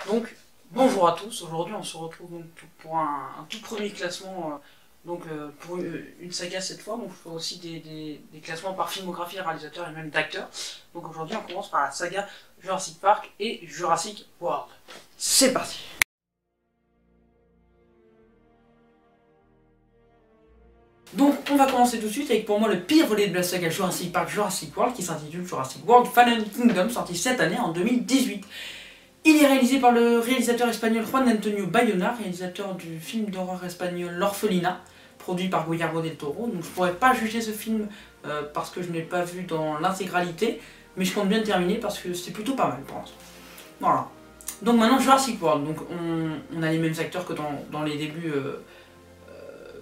Donc, bonjour à tous, aujourd'hui on se retrouve donc pour un tout premier classement, pour une saga cette fois, donc je ferai aussi des classements par filmographie, réalisateur et même d'acteurs. Donc aujourd'hui on commence par la saga Jurassic Park et Jurassic World. C'est parti! Donc on va commencer tout de suite avec pour moi le pire volet de la saga Jurassic Park, Jurassic World, qui s'intitule Jurassic World Fallen Kingdom, sorti cette année en 2018. Il est réalisé par le réalisateur espagnol Juan Antonio Bayona, réalisateur du film d'horreur espagnol L'Orphelinat, produit par Guillermo del Toro. Donc je pourrais pas juger ce film parce que je ne l'ai pas vu dans l'intégralité, mais je compte bien le terminer parce que c'est plutôt pas mal pour l'instant. Voilà. Donc maintenant Jurassic World, donc on a les mêmes acteurs que dans les débuts,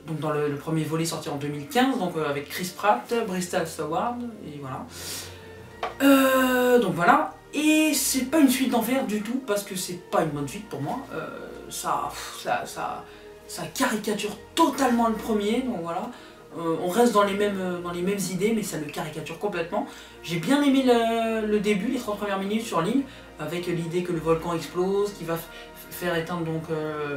donc dans le premier volet sorti en 2015, donc avec Chris Pratt, Bryce Howard, et voilà. Donc voilà. Et c'est pas une suite d'enfer du tout, parce que c'est pas une bonne suite pour moi. Ça caricature totalement le premier, donc voilà. On reste dans les mêmes idées, mais ça le caricature complètement. J'ai bien aimé le début, les 30 premières minutes sur l'île, avec l'idée que le volcan explose, qui va faire éteindre donc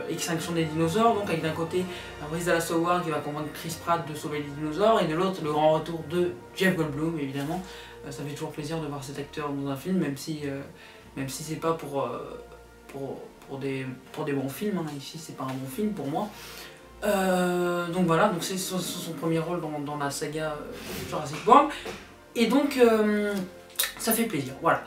extinction des dinosaures, donc avec d'un côté Bryce Dallas Howard qui va convaincre Chris Pratt de sauver les dinosaures, et de l'autre le grand retour de Jeff Goldblum évidemment. Ça fait toujours plaisir de voir cet acteur dans un film, même si c'est pas pour des bons films, hein. Ici c'est pas un bon film pour moi. Donc voilà, donc c'est son premier rôle dans la saga Jurassic World, et donc ça fait plaisir, voilà.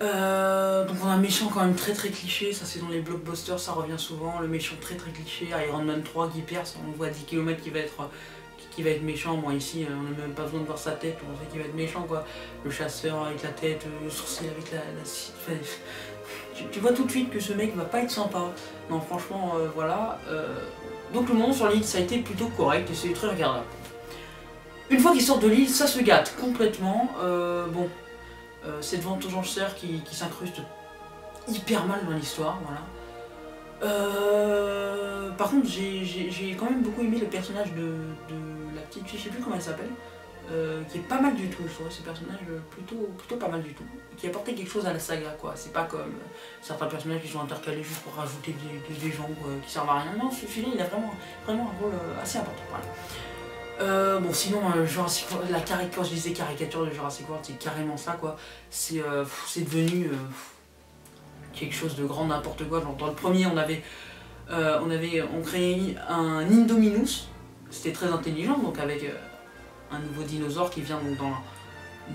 Donc on a un méchant quand même très cliché, ça c'est dans les blockbusters, ça revient souvent, le méchant très cliché, Iron Man 3 qui perce, on voit 10 km qui va être méchant. Moi ici on n'a même pas besoin de voir sa tête, on sait qu'il va être méchant quoi. Le chasseur avec la tête, le sourcil avec la tu vois tout de suite que ce mec va pas être sympa. Non franchement voilà. Donc le moment sur l'île ça a été plutôt correct et c'est très regardable. Une fois qu'ils sortent de l'île, ça se gâte complètement. Bon, c'est devant Togenceur qui s'incruste hyper mal dans l'histoire, voilà. Par contre, j'ai quand même beaucoup aimé le personnage de la petite fille, je sais plus comment elle s'appelle, qui est pas mal du tout, je trouve ce personnage plutôt pas mal du tout, qui apportait quelque chose à la saga, quoi. C'est pas comme certains personnages qui sont intercalés juste pour rajouter des gens qui servent à rien. Non, celui-là, il a vraiment un rôle assez important, voilà. Bon sinon, quand je disais caricature de Jurassic World, c'est carrément ça, quoi. C'est devenu quelque chose de grand n'importe quoi. Genre, dans le premier, on créait un Indominus, c'était très intelligent, donc avec un nouveau dinosaure qui vient donc,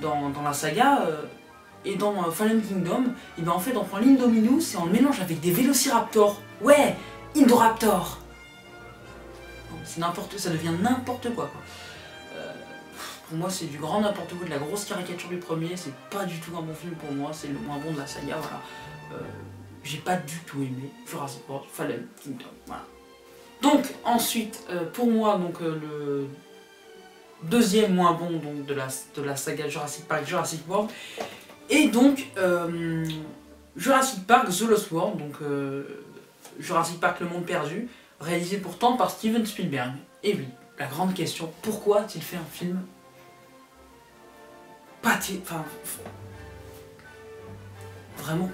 dans la saga. Et dans Fallen Kingdom, et ben en fait on prend l'Indominus et on le mélange avec des Vélociraptors. Ouais, Indoraptor. C'est n'importe, ça devient n'importe quoi. Pour moi c'est du grand n'importe quoi, de la grosse caricature du premier, c'est pas du tout un bon film pour moi, c'est le moins bon de la saga, voilà. J'ai pas du tout aimé Jurassic World Fallen Kingdom, voilà. Donc ensuite, pour moi, donc, le deuxième moins bon donc, de la saga Jurassic Park, Jurassic World, et donc Jurassic Park The Lost World, donc Jurassic Park Le Monde Perdu, réalisé pourtant par Steven Spielberg. Et oui, la grande question, pourquoi a-t-il fait un film vraiment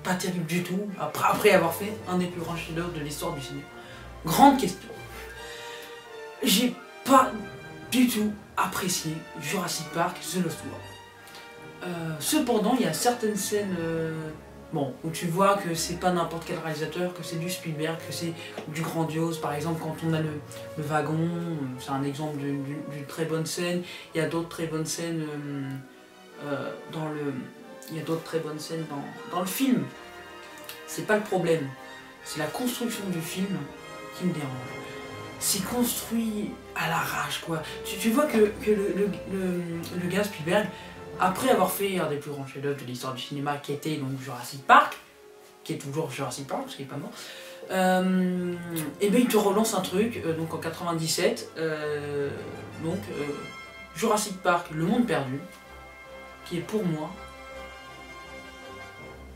pas terrible du tout, après avoir fait un des plus grands chefs-d'œuvre de l'histoire du cinéma? Grande question. J'ai pas du tout apprécié Jurassic Park The Lost World. Cependant, il y a certaines scènes bon, où tu vois que c'est pas n'importe quel réalisateur, que c'est du Spielberg, que c'est du grandiose. Par exemple, quand on a le wagon, c'est un exemple d'une très bonne scène. Il y a d'autres très bonnes scènes dans le film. C'est pas le problème, c'est la construction du film qui me dérange. C'est construit à l'arrache, quoi. Tu vois que le gars Spielberg, après avoir fait un des plus grands chefs-d'œuvre de l'histoire du cinéma, qui était donc Jurassic Park, qui est toujours Jurassic Park parce qu'il est pas mort, et ben il te relance un truc, donc en 97, Jurassic Park Le Monde Perdu, qui est pour moi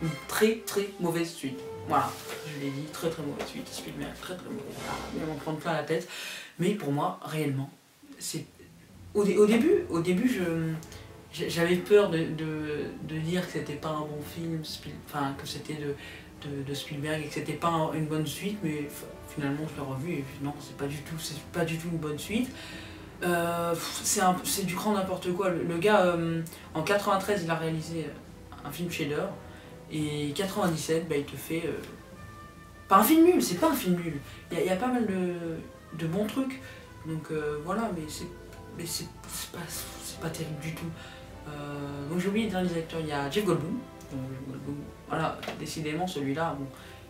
une très mauvaise suite. Voilà, je l'ai dit, très mauvaise suite. Spielberg, très mauvaise. Il va m'en prendre plein la tête. Mais pour moi, réellement, c'est au début, j'avais peur de dire que c'était pas un bon film, enfin que c'était de Spielberg et que c'était pas une bonne suite, mais finalement je l'ai revu et non, c'est pas du tout une bonne suite. C'est du grand n'importe quoi. Le gars, en 93, il a réalisé un film chef-d'œuvre, et 97, bah, il te fait... pas un film nul, c'est pas un film nul. Il y a pas mal de bons trucs, donc voilà, mais c'est pas terrible du tout. Donc j'ai oublié dans les acteurs, il y a Jeff Goldblum. Voilà, décidément celui-là, bon,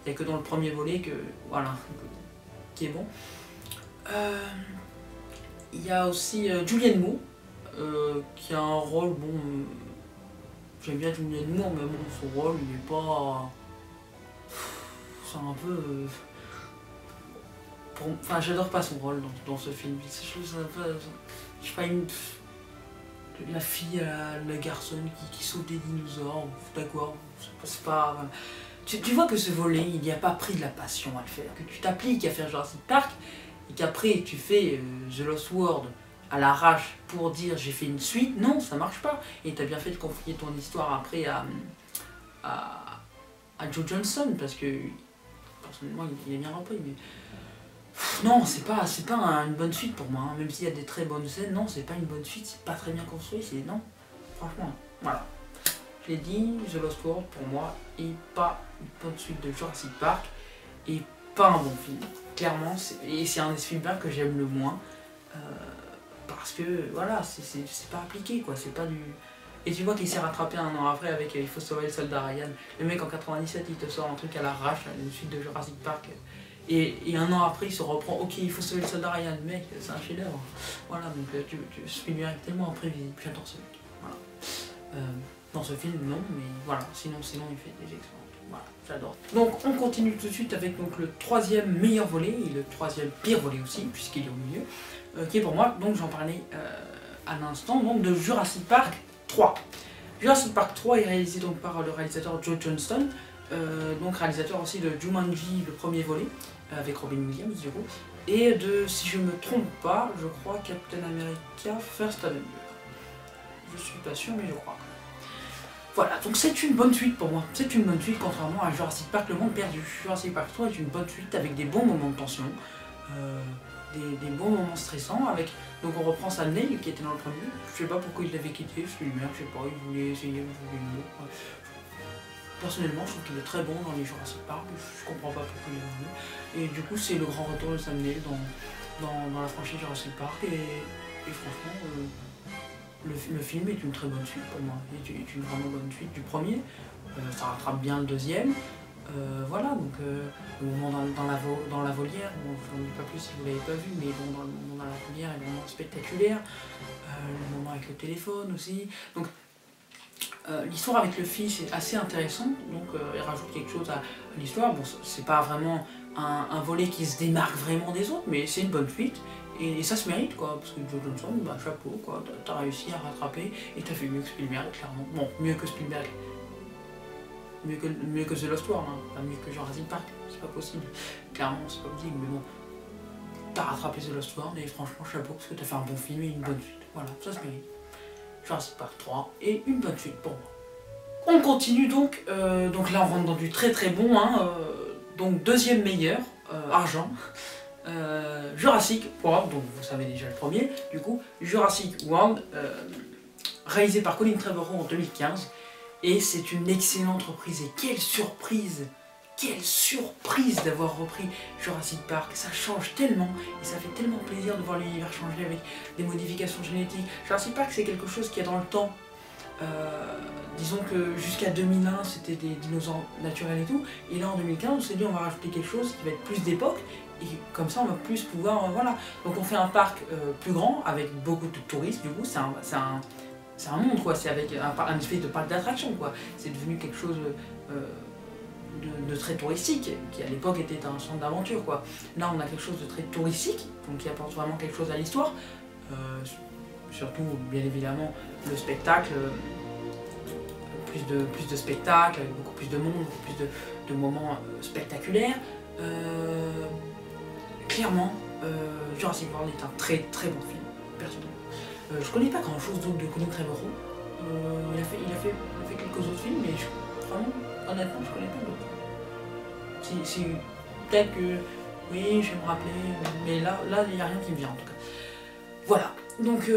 il n'y a que dans le premier volet que, voilà, qui est bon. Il y a aussi Julianne Moore, qui a un rôle, bon, j'aime bien Julianne Moore, mais bon, son rôle, il est pas... C'est un peu... Enfin, j'adore pas son rôle dans ce film. Je sais pas, la fille, le garçon qui sauve des dinosaures, d'accord, c'est pas... Tu vois que ce volet, il n'y a pas pris de la passion à le faire, que tu t'appliques à faire Jurassic Park, et qu'après tu fais The Lost World à l'arrache pour dire j'ai fait une suite, non, ça marche pas. Et t'as bien fait de confier ton histoire après à Joe Johnston, parce que personnellement il est bien repris, mais... Non, c'est pas une bonne suite pour moi, hein. Même s'il y a des très bonnes scènes, non, c'est pas une bonne suite, c'est pas très bien construit, c'est non, franchement, voilà. Je l'ai dit, The Lost World pour moi est pas une bonne suite de Jurassic Park, et pas un bon film, clairement, et c'est un des Spielberg que j'aime le moins, parce que, voilà, c'est pas appliqué, quoi, c'est pas du... Et tu vois qu'il s'est rattrapé un an après avec Il faut sauver le soldat Ryan. Le mec en 97, il te sort un truc à l'arrache, une suite de Jurassic Park. Et un an après, il se reprend, ok, il faut sauver le soldat Ryan, mec, c'est un chef-d'œuvre. Voilà, donc Spielberg est tellement imprévisible, j'adore ce mec. Voilà. Dans ce film, non, mais voilà, sinon il fait des excellents. Voilà, j'adore. Donc on continue tout de suite avec donc, le troisième meilleur volet, et le troisième pire volet aussi, puisqu'il est au milieu, qui est pour moi, donc j'en parlais à l'instant, donc de Jurassic Park 3. Jurassic Park 3 est réalisé donc par le réalisateur Joe Johnston, donc réalisateur aussi de Jumanji, le premier volet, avec Robin Williams du coup, et de, si je me trompe pas, je crois Captain America First Avenger. Je suis pas sûr, mais je crois. Voilà, donc c'est une bonne suite pour moi. C'est une bonne suite contrairement à Jurassic Park Le Monde Perdu. Jurassic Park 3 est une bonne suite avec des bons moments de tension, des bons moments stressants. Donc on reprend Sam Neill qui était dans le premier. Je sais pas pourquoi il l'avait quitté, celui-là, je sais pas, il voulait essayer, il voulait mieux. Personnellement, je trouve qu'il est très bon dans les Jurassic Park, je comprends pas pourquoi il est venu. Et du coup, c'est le grand retour de Sam Neill dans la franchise Jurassic Park. Et franchement, le film est une très bonne suite pour moi. Il est une vraiment bonne suite du premier. Ça rattrape bien le deuxième. Voilà, donc le moment dans la volière, bon, je n'en dis pas plus si vous ne l'avez pas vu, mais bon, dans le moment dans la volière est vraiment spectaculaire. Le moment avec le téléphone aussi. Donc, l'histoire avec le fils est assez intéressante, donc il rajoute quelque chose à l'histoire. Bon, c'est pas vraiment un volet qui se démarque vraiment des autres, mais c'est une bonne suite, et ça se mérite, quoi, parce que Joe Johnston, bah, chapeau, quoi, t'as réussi à rattraper, et t'as fait mieux que Spielberg, clairement. Bon, mieux que Spielberg. Mieux que The Lost World, hein. Pas mieux que Jurassic Park, c'est pas possible. Clairement, c'est pas possible, mais bon. T'as rattrapé The Lost World, et franchement, chapeau, parce que t'as fait un bon film et une bonne suite. Voilà, ça se mérite. Jurassic Park 3 et une bonne suite pour moi. On continue donc, donc là on rentre dans du très très bon, hein, donc deuxième meilleur, argent, Jurassic World, donc vous savez déjà le premier, du coup, Jurassic World, réalisé par Colin Trevorrow en 2015, et c'est une excellente reprise, et quelle surprise d'avoir repris Jurassic Park, ça change tellement et ça fait tellement plaisir de voir l'univers changer avec des modifications génétiques. Jurassic Park c'est quelque chose qui est dans le temps, disons que jusqu'à 2001 c'était des dinosaures naturels et tout, et là en 2015 on s'est dit on va rajouter quelque chose qui va être plus d'époque, et comme ça on va plus pouvoir, voilà. Donc on fait un parc plus grand avec beaucoup de touristes, du coup c'est un monde quoi, c'est avec un espèce de parc d'attractions quoi, c'est devenu quelque chose de très touristique, qui à l'époque était un centre d'aventure quoi. Là on a quelque chose de très touristique, donc qui apporte vraiment quelque chose à l'histoire, surtout bien évidemment le spectacle, plus de spectacles, avec beaucoup plus de monde, beaucoup plus de moments spectaculaires. Clairement, Jurassic World est un très très bon film, personnellement. Je connais pas grand chose d'autre de Colin Trevorrow, Il a fait quelques autres films, mais vraiment, honnêtement, je connais pas d'autres. Si, peut-être que, oui, je vais me rappeler, mais là, il n'y a rien qui me vient en tout cas. Voilà, donc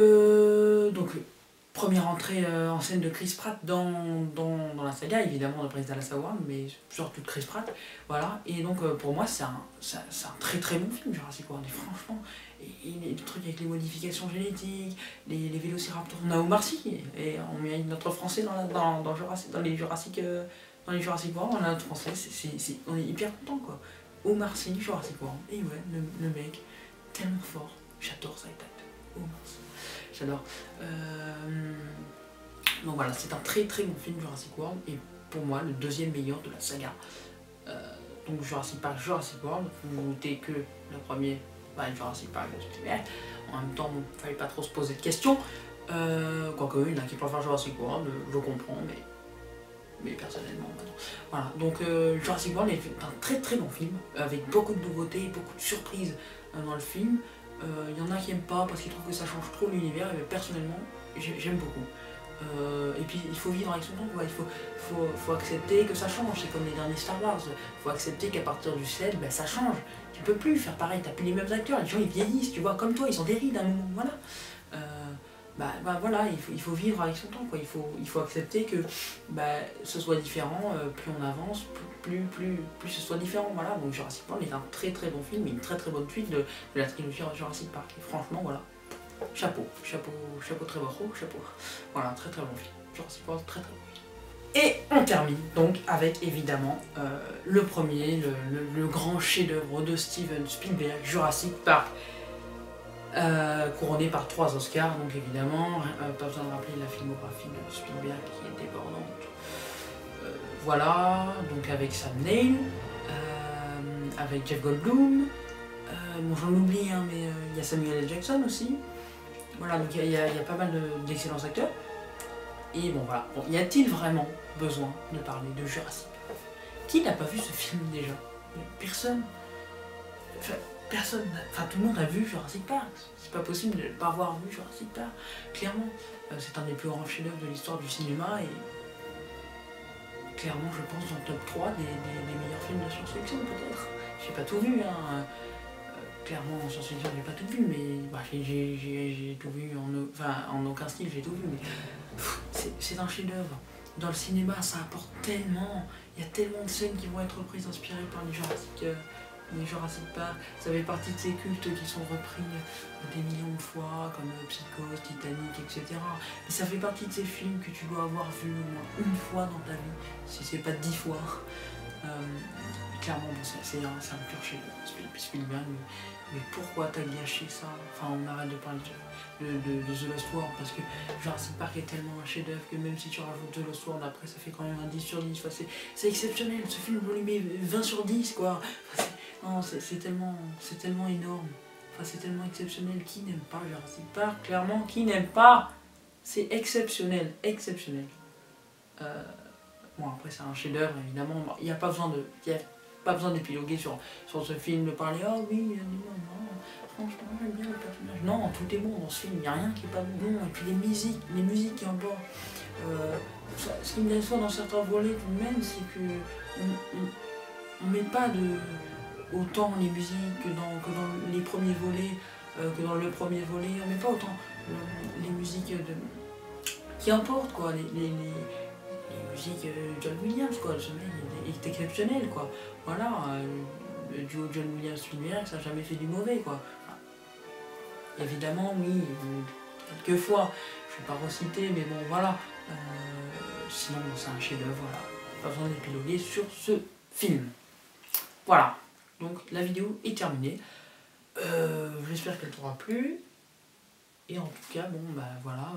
première entrée en scène de Chris Pratt dans la saga, évidemment de Bryce Dallas Howard, mais surtout de Chris Pratt, voilà, et donc pour moi c'est un très très bon film Jurassic World, et franchement, et les trucs avec les modifications génétiques, les vélociraptors, on a Omar Sy, et on met notre français dans les Jurassic World, on a notre français, on est hyper content quoi. Omar Sy, Jurassic World, et ouais, le mec, tellement fort, j'adore ça, Omar Sy. J'adore. Donc voilà, c'est un très très bon film Jurassic World et pour moi le deuxième meilleur de la saga. Donc Jurassic Park, Jurassic World, vous notez que le premier, Jurassic Park, en même temps, il ne fallait pas trop se poser de questions. Quoique, il y en a qui préfèrent Jurassic World, je comprends, mais personnellement, non. Voilà, donc Jurassic World est un très très bon film, avec beaucoup de nouveautés, beaucoup de surprises dans le film. Il y en a qui n'aiment pas parce qu'ils trouvent que ça change trop l'univers, et personnellement j'aime beaucoup. Et puis il faut vivre avec son temps, quoi. Il faut accepter que ça change, c'est comme les derniers Star Wars, il faut accepter qu'à partir du 7, ça change. Tu peux plus faire pareil, t'as plus les mêmes acteurs, les gens ils vieillissent, tu vois, comme toi, ils ont des rides à un moment, voilà. Voilà, il faut vivre avec son temps, quoi. Il faut accepter que ce soit différent, plus on avance, plus ce soit différent, voilà. Donc Jurassic Park est un très très bon film, une très très bonne suite de la trilogie Jurassic Park, et franchement, voilà, chapeau, très beau, chapeau, voilà, très très bon film, Jurassic Park, très très bon film. Et on termine donc avec évidemment le premier, le grand chef-d'œuvre de Steven Spielberg, Jurassic Park, couronné par 3 Oscars, donc évidemment, pas besoin de rappeler la filmographie de Spielberg qui est débordante. Voilà, donc avec Sam Neill, avec Jeff Goldblum, bon j'en oublie, hein, mais il y a Samuel L. Jackson aussi. Voilà, donc il y a pas mal d'excellents acteurs. Et bon voilà, bon, y a-t-il vraiment besoin de parler de Jurassic Park? Qui n'a pas vu ce film déjà? Personne. Personne, tout le monde a vu Jurassic Park, c'est pas possible de ne pas avoir vu Jurassic Park, clairement. C'est un des plus grands chefs-d'œuvre de l'histoire du cinéma et clairement je pense dans le top 3 des meilleurs films de science-fiction peut-être. J'ai pas tout vu, hein. Clairement en science-fiction j'ai pas tout vu, mais j'ai tout vu, en aucun style j'ai tout vu, mais c'est un chef-d'œuvre. Dans le cinéma ça apporte tellement, il y a tellement de scènes qui vont être reprises inspirées par les Jurassic Park, ça fait partie de ces cultes qui sont repris des millions de fois, comme Psychose, Titanic, etc. Mais ça fait partie de ces films que tu dois avoir vu au moins une fois dans ta vie, si c'est pas 10 fois. Clairement, c'est un pur chef-d'œuvre, Spielberg, mais pourquoi t'as gâché ça? Enfin, on arrête de parler de The Lost World, parce que Jurassic Park est tellement un chef-d'œuvre que même si tu rajoutes The Lost World, après ça fait quand même un 10 sur 10. Enfin, c'est exceptionnel, ce film on lui met 20 sur 10, quoi. Non, c'est tellement énorme, enfin, c'est tellement exceptionnel. Qui n'aime pas Jurassic Park? Clairement, qui n'aime pas? C'est exceptionnel, exceptionnel. Bon, après c'est un chef-d'œuvre évidemment, il n'y a pas besoin d'épiloguer sur ce film, de parler « oh oui, non, franchement j'aime bien le personnage ». Non, tout est bon dans ce film, il n'y a rien qui est pas bon, et puis les musiques qui emportent. Ce qui me déçoit dans certains volets tout de même, c'est qu'on met pas autant les musiques que dans les premiers volets, que dans le premier volet, on met pas autant les musiques qui importent, quoi, les musiques John Williams, quoi. Ce mec est exceptionnel, quoi. Voilà, le duo John Williams-Spielberg, ça n'a jamais fait du mauvais, quoi. Enfin, évidemment, oui, quelquefois, je ne vais pas reciter, mais bon, voilà. Sinon, c'est un chef-d'œuvre, voilà. Pas besoin d'épiloguer sur ce film. Voilà, donc la vidéo est terminée. J'espère qu'elle t'aura plu. Et en tout cas, bon, voilà.